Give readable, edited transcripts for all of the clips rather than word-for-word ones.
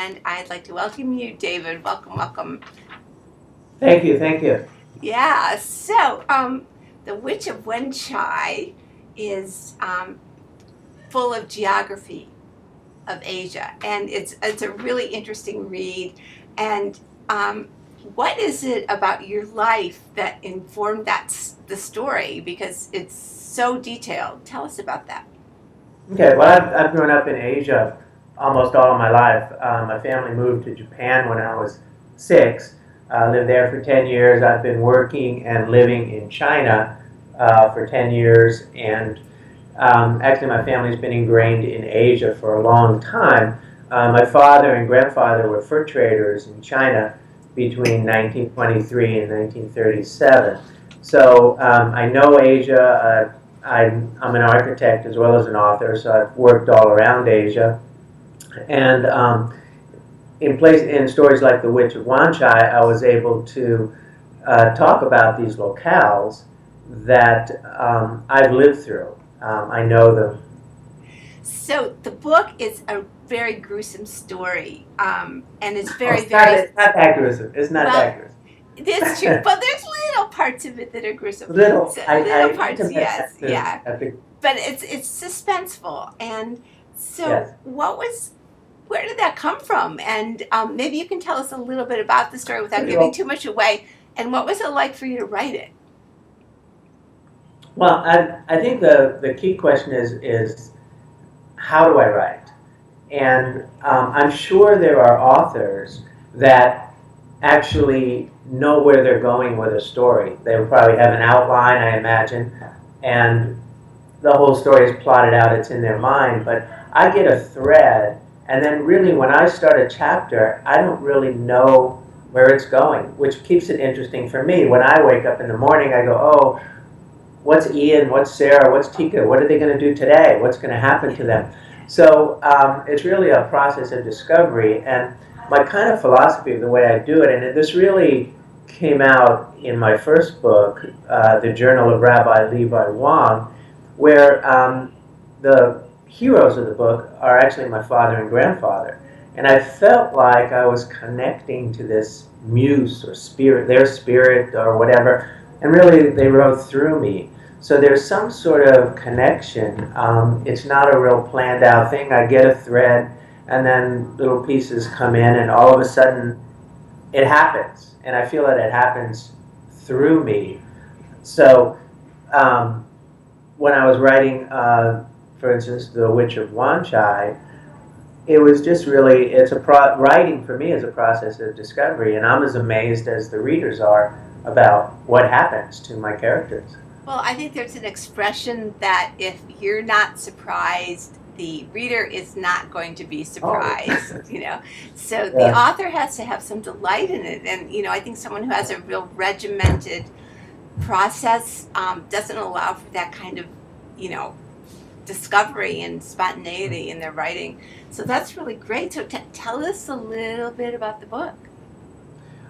and I'd like to welcome you, David. Welcome, welcome. Thank you, thank you. Yeah, so The Witch of Wenchai is full of geography of Asia, and it's a really interesting read. And what is it about your life that informed the story? Because it's so detailed. Tell us about that. Okay, well, I've grown up in Asia almost all of my life. My family moved to Japan when I was 6. Lived there for 10 years. I've been working and living in China for 10 years. And actually, my family's been ingrained in Asia for a long time. My father and grandfather were fur traders in China between 1923 and 1937. So I know Asia. I'm an architect as well as an author, so I've worked all around Asia. And in stories like The Witch of Wanchai, I was able to talk about these locales that I've lived through. I know them. So the book is a very gruesome story, and it's Oh, very, very it's not that gruesome. It's not well. that gruesome. It's true, but there's little parts of it that are gruesome. Little, So, I little parts, intimate yes, at yeah. the But it's suspenseful, and so yes. where did that come from? And maybe you can tell us a little bit about the story without giving Well, too much away. And what was it like for you to write it? I think the key question is how do I write? And I'm sure there are authors that actually know where they're going with a story. They will probably have an outline, I imagine, and the whole story is plotted out, it's in their mind. But I get a thread, and then really when I start a chapter, I don't really know where it's going, which keeps it interesting for me. When I wake up in the morning, I go, oh, what's Ian, what's Sarah, what's Tika, what are they going to do today? What's going to happen to them? So it's really a process of discovery, and my kind of philosophy of the way I do it, and this really came out in my first book, The Journal of Rabbi Levi Wang, where the heroes of the book are actually my father and grandfather. And I felt like I was connecting to this muse or spirit, their spirit or whatever, and really they wrote through me. So there's some sort of connection. It's not a real planned out thing. I get a thread, and then little pieces come in, and all of a sudden it happens. And I feel that it happens through me. So when I was writing, for instance, The Witch of Wanchai, it was just really, writing for me is a process of discovery, and I'm as amazed as the readers are about what happens to my characters. Well, I think there's an expression that if you're not surprised, the reader is not going to be Oh, surprised, you know. So the yeah. author has to have some delight in it. And, I think someone who has a real regimented process doesn't allow for that kind of, you know, discovery and spontaneity in their writing. So that's really great. So tell us a little bit about the book.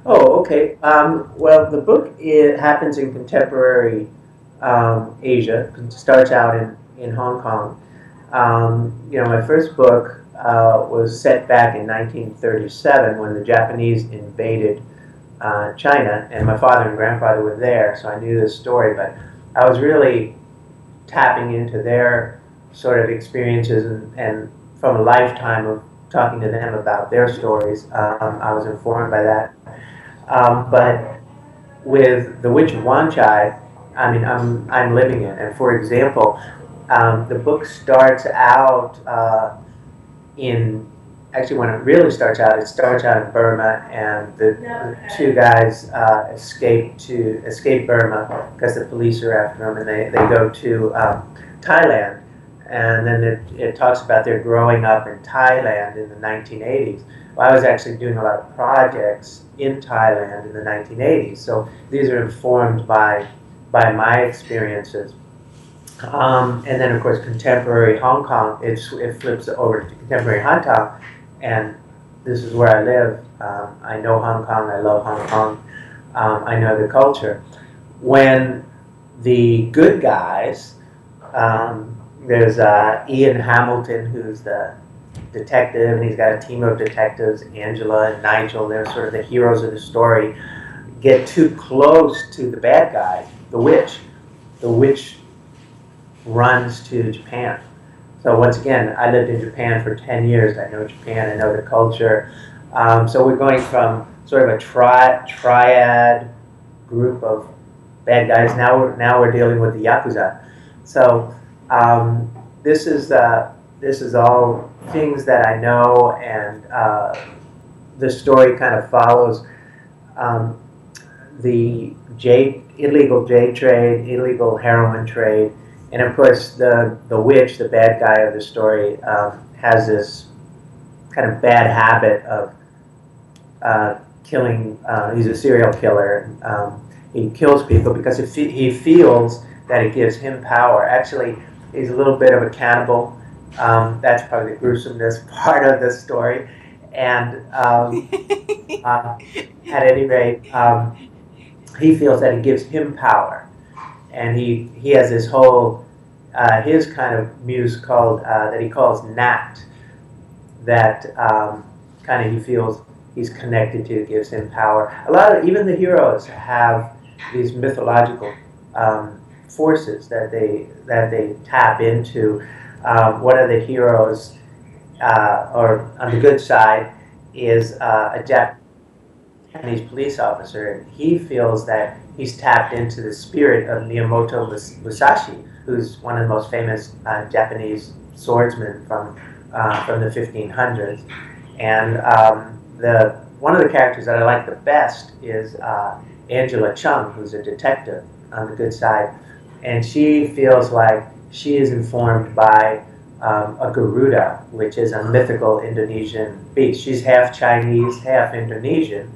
Oh, okay. Well, the book happens in contemporary Asia. It starts out in Hong Kong. My first book was set back in 1937 when the Japanese invaded China, and my father and grandfather were there, so I knew this story. But I was really tapping into their sort of experiences, and from a lifetime of talking to them about their stories, I was informed by that. But with The Witch of Wanchai, I mean, I'm living it. And for example, the book starts out in actually when it really starts out, it starts out in Burma, and the two guys escape Burma because the police are after them, and they go to Thailand, and then it talks about their growing up in Thailand in the 1980s. Well, I was actually doing a lot of projects in Thailand in the 1980s, so these are informed by my experiences. And then, of course, contemporary Hong Kong, it flips over to contemporary Hong Kong, and this is where I live. I know Hong Kong, I love Hong Kong, I know the culture. When the good guys, there's Ian Hamilton, who's the detective, and he's got a team of detectives, Angela and Nigel. They're sort of the heroes of the story. Get too close to the bad guy, the witch. The witch runs to Japan. So once again, I lived in Japan for 10 years. I know Japan, I know the culture. So we're going from sort of a triad group of bad guys. Now we're dealing with the Yakuza. So this is all things that I know, and the story kind of follows the illegal jade trade, illegal heroin trade, and of course the witch, the bad guy of the story, has this kind of bad habit of killing. He's a serial killer. He kills people because he feels that it gives him power. Actually, he's a little bit of a cannibal. That's probably the gruesomeness part of the story. And at any rate, he feels that it gives him power. And he has this whole, his kind of muse called, that he calls Nat, that kind of he feels he's connected to, gives him power. A lot of, even the heroes have these mythological forces that they tap into. One of the heroes, or on the good side, is a Japanese police officer, and he feels that he's tapped into the spirit of Miyamoto Musashi, who's one of the most famous Japanese swordsmen from the 1500s. And one of the characters that I like the best is Angela Chung, who's a detective on the good side, and she feels like she is informed by a Garuda, which is a mythical Indonesian beast. She's half Chinese, half Indonesian,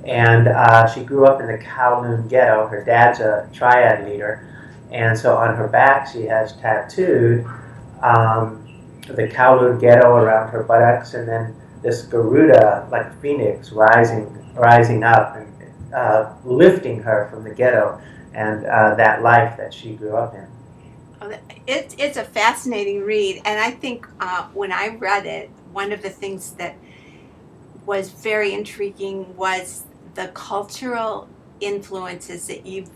and she grew up in the Kowloon ghetto. Her dad's a triad leader, and so on her back she has tattooed the Kowloon ghetto around her buttocks, and then this Garuda, like a phoenix, rising up and lifting her from the ghetto and that life that she grew up in. It's a fascinating read, and I think when I read it, one of the things that was very intriguing was the cultural influences that you've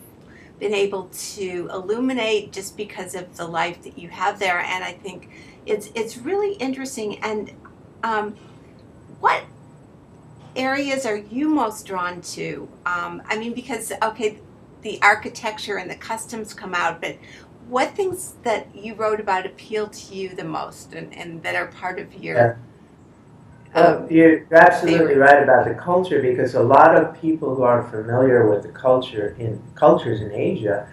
been able to illuminate just because of the life that you have there, and I think it's really interesting. And what areas are you most drawn to? I mean, because, okay, the architecture and the customs come out, but what things that you wrote about appeal to you the most, and that are part of your Well, you're absolutely favorites? right about the culture, because a lot of people who aren't familiar with the cultures in Asia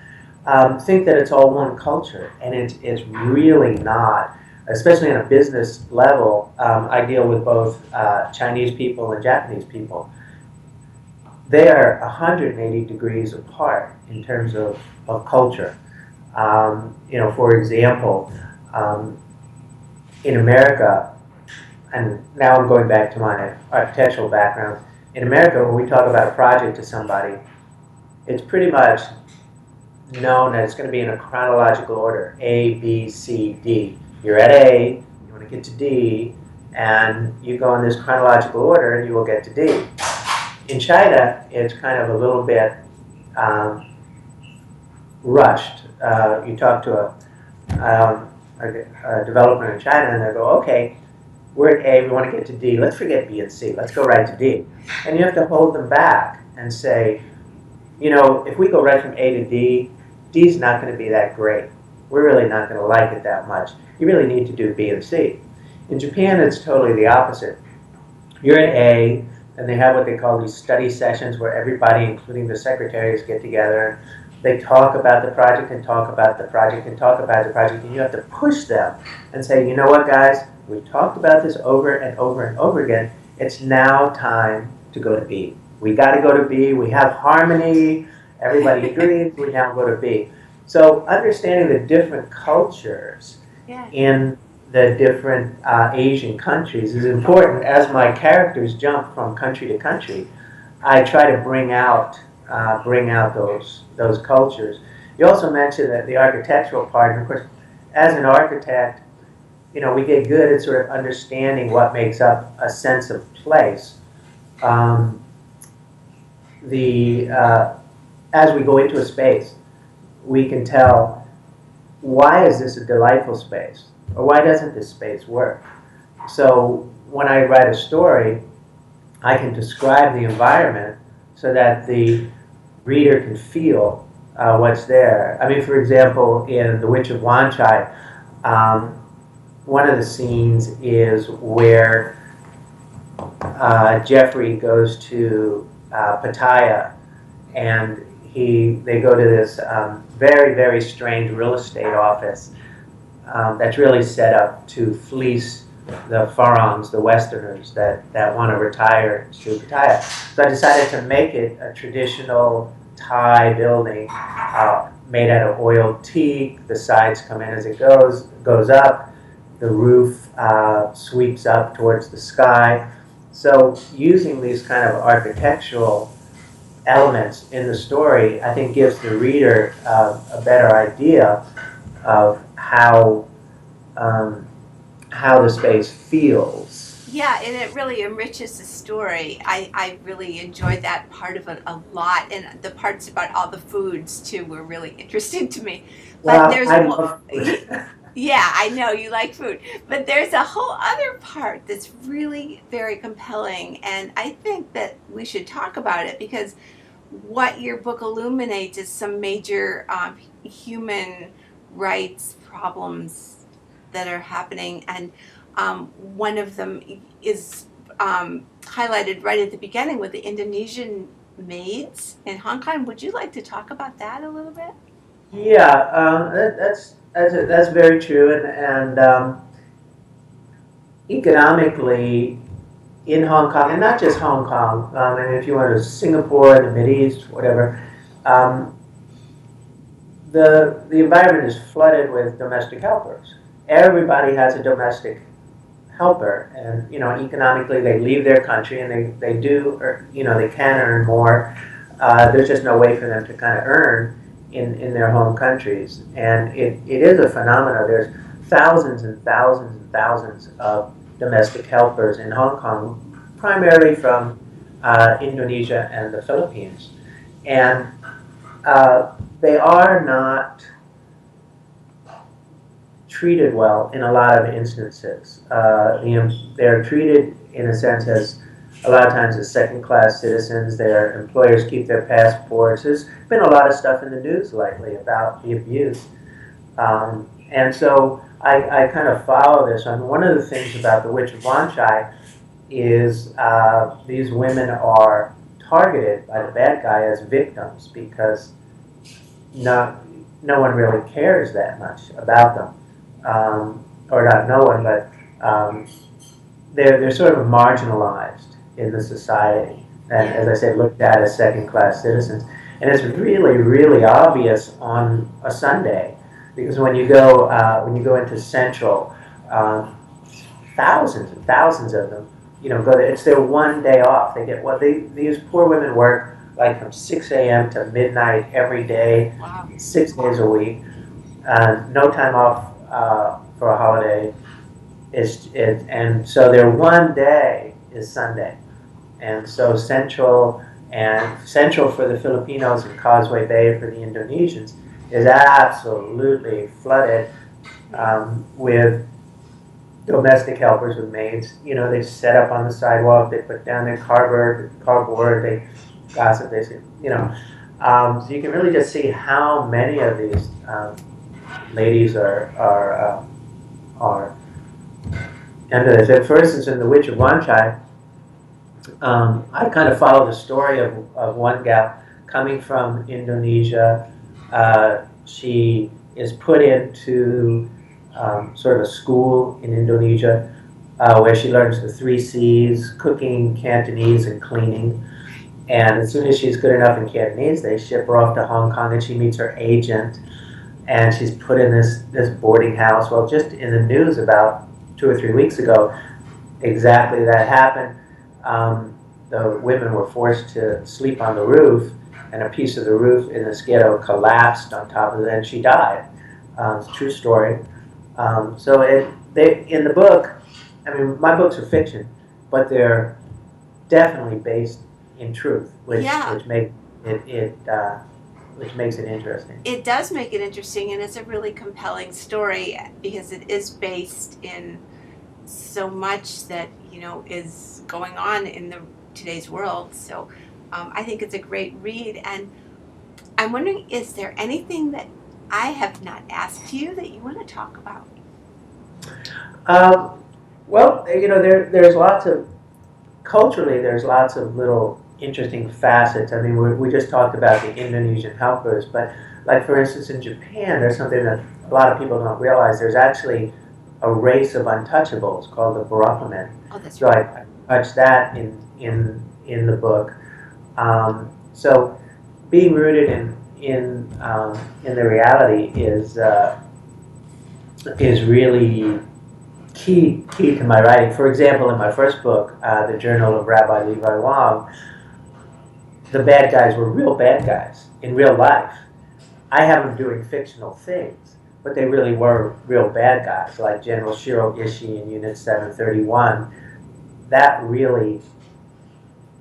think that it's all one culture, and it's really not. Especially on a business level, I deal with both Chinese people and Japanese people. They are 180 degrees apart in terms of culture. For example, in America, and now I'm going back to my architectural background. In America, when we talk about a project to somebody, it's pretty much known that it's going to be in a chronological order: A, B, C, D. You're at A, you want to get to D, and you go in this chronological order, and you will get to D. In China, it's kind of a little bit rushed. You talk to a developer in China, and they go, okay, we're at A, we want to get to D. Let's forget B and C. Let's go right to D. And you have to hold them back and say, if we go right from A to D, D's not going to be that great. We're really not going to like it that much. You really need to do B and C. In Japan, it's totally the opposite. You're at A, and they have what they call these study sessions where everybody, including the secretaries, get together. They talk about the project and talk about the project and talk about the project, and you have to push them and say, you know what, guys, we've talked about this over and over and over again. It's now time to go to B. We got to go to B. We have harmony. Everybody agrees. We now go to B. So understanding the different cultures in the different Asian countries is important. As my characters jump from country to country, I try to bring out those cultures. You also mentioned that the architectural part, and of course, as an architect, we get good at sort of understanding what makes up a sense of place. Um, as we go into a space, we can tell, why is this a delightful space, or why doesn't this space work? So when I write a story, I can describe the environment so that the reader can feel what's there. I mean, for example, in The Witch of Wanchai, one of the scenes is where Jeffrey goes to Pattaya, and they go to this very, very strange real estate office that's really set up to fleece the Farangs, the Westerners that want to retire to Pattaya. So I decided to make it a traditional Thai building made out of oiled teak. The sides come in as it goes up. The roof sweeps up towards the sky. So using these kind of architectural elements in the story, I think gives the reader a better idea of how the space feels. Yeah, and it really enriches the story. I really enjoyed that part of it a lot, and the parts about all the foods too were really interesting to me. But Well, I love food. yeah, I know you like food, but there's a whole other part that's really very compelling, and I think that we should talk about it, because what your book illuminates is some major human rights problems that are happening, and one of them is highlighted right at the beginning with the Indonesian maids in Hong Kong. Would you like to talk about that a little bit? Yeah, that's very true, and economically in Hong Kong, and not just Hong Kong, and if you went to Singapore, the Mideast, whatever, the environment is flooded with domestic helpers. Everybody has a domestic helper, and economically they leave their country and they do, or they can earn more. There's just no way for them to kind of earn in their home countries, and it is a phenomenon. There's thousands and thousands and thousands of domestic helpers in Hong Kong, primarily from Indonesia and the Philippines, and they are not treated well in a lot of instances. They're treated in a sense as a lot of times as second-class citizens. Their employers keep their passports. There's been a lot of stuff in the news lately about the abuse. And so I kind of follow this. And one of the things about The Witch of Wanchai is these women are targeted by the bad guy as victims because no one really cares that much about them. Or not no one, but they're sort of marginalized in the society, and as I said, looked at as second-class citizens. And it's really, really obvious on a Sunday, because when you go into Central, thousands and thousands of them, go there. It's their one day off. They get these poor women work like from 6 a.m. to midnight every day, Wow. 6 days a week, no time off for a holiday. And so their one day is Sunday. And so Central for the Filipinos and Causeway Bay for the Indonesians is absolutely flooded with domestic helpers, with maids. They set up on the sidewalk, they put down their cardboard, they gossip, they say, so you can really just see how many of these ladies are under this. For instance, in The Witch of Wanchai, I kind of follow the story of one gal coming from Indonesia. She is put into sort of a school in Indonesia where she learns the 3 C's, cooking, Cantonese, and cleaning. And as soon as she's good enough in Cantonese, they ship her off to Hong Kong, and she meets her agent, and she's put in this boarding house. Well, just in the news about 2 or 3 weeks ago, exactly that happened. The women were forced to sleep on the roof, and a piece of the roof in this ghetto collapsed on top of it, and she died. It's a true story. So in the book, I mean, my books are fiction, but they're definitely based in truth, which Yeah. which makes it interesting. It does make it interesting, and it's a really compelling story because it is based in so much that is going on in the today's world. So I think it's a great read, and I'm wondering, is there anything that I have not asked you that you want to talk about? Well, there's lots of culturally, there's lots of little interesting facets. I mean, we just talked about the Indonesian helpers, but like for instance in Japan, there's something that a lot of people don't realize. There's actually a race of untouchables called the Barakumen. Oh, that's So right. I touched that in the book. So being rooted in the reality is really key to my writing. For example, in my first book, The Journal of Rabbi Levi Wang, the bad guys were real bad guys in real life. I have them doing fictional things, but they really were real bad guys, like General Shiro Ishii in Unit 731. That really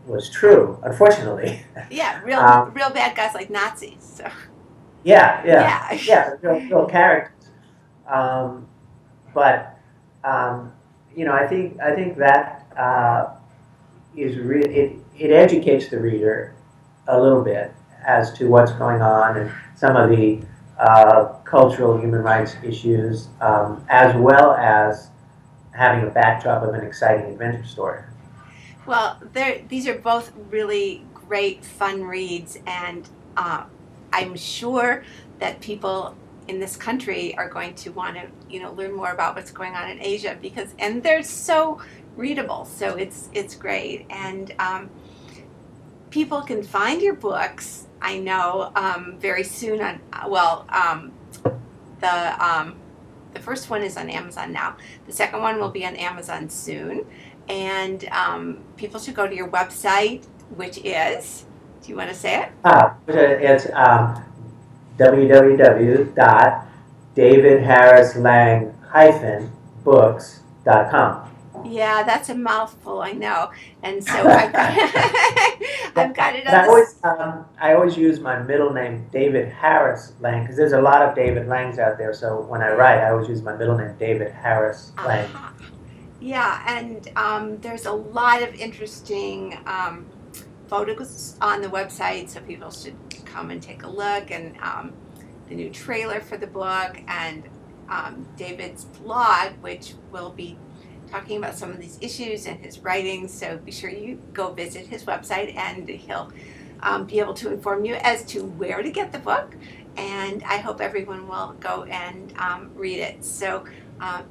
was true, unfortunately. Yeah, real bad guys like Nazis. So. Yeah, real characters. But I think that is it educates the reader a little bit as to what's going on and some of the cultural human rights issues, as well as having a backdrop of an exciting adventure story. Well, these are both really great, fun reads, and I'm sure that people in this country are going to want to, learn more about what's going on in Asia and they're so readable. So it's great, and people can find your books. I know very soon on the first one is on Amazon now. The second one will be on Amazon soon. And people should go to your website, which is, do you want to say it? It's www.davidharrislang-books.com. Yeah, that's a mouthful, I know. And so I've got, I've got it on I always use my middle name, David Harris Lang, because there's a lot of David Langs out there. So when I write, I always use my middle name, David Harris Lang. Yeah, and there's a lot of interesting photos on the website, so people should come and take a look, and the new trailer for the book, and David's blog, which will be talking about some of these issues and his writings. So be sure you go visit his website, and he'll be able to inform you as to where to get the book. And I hope everyone will go and read it. So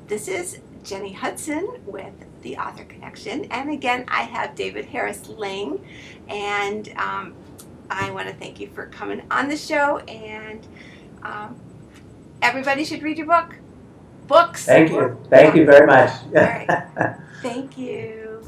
this is Jenny Hudson with the Author Connection, and again I have David Harris Lang, and I want to thank you for coming on the show, and everybody should read your books. Thank you very much. All right. Thank you.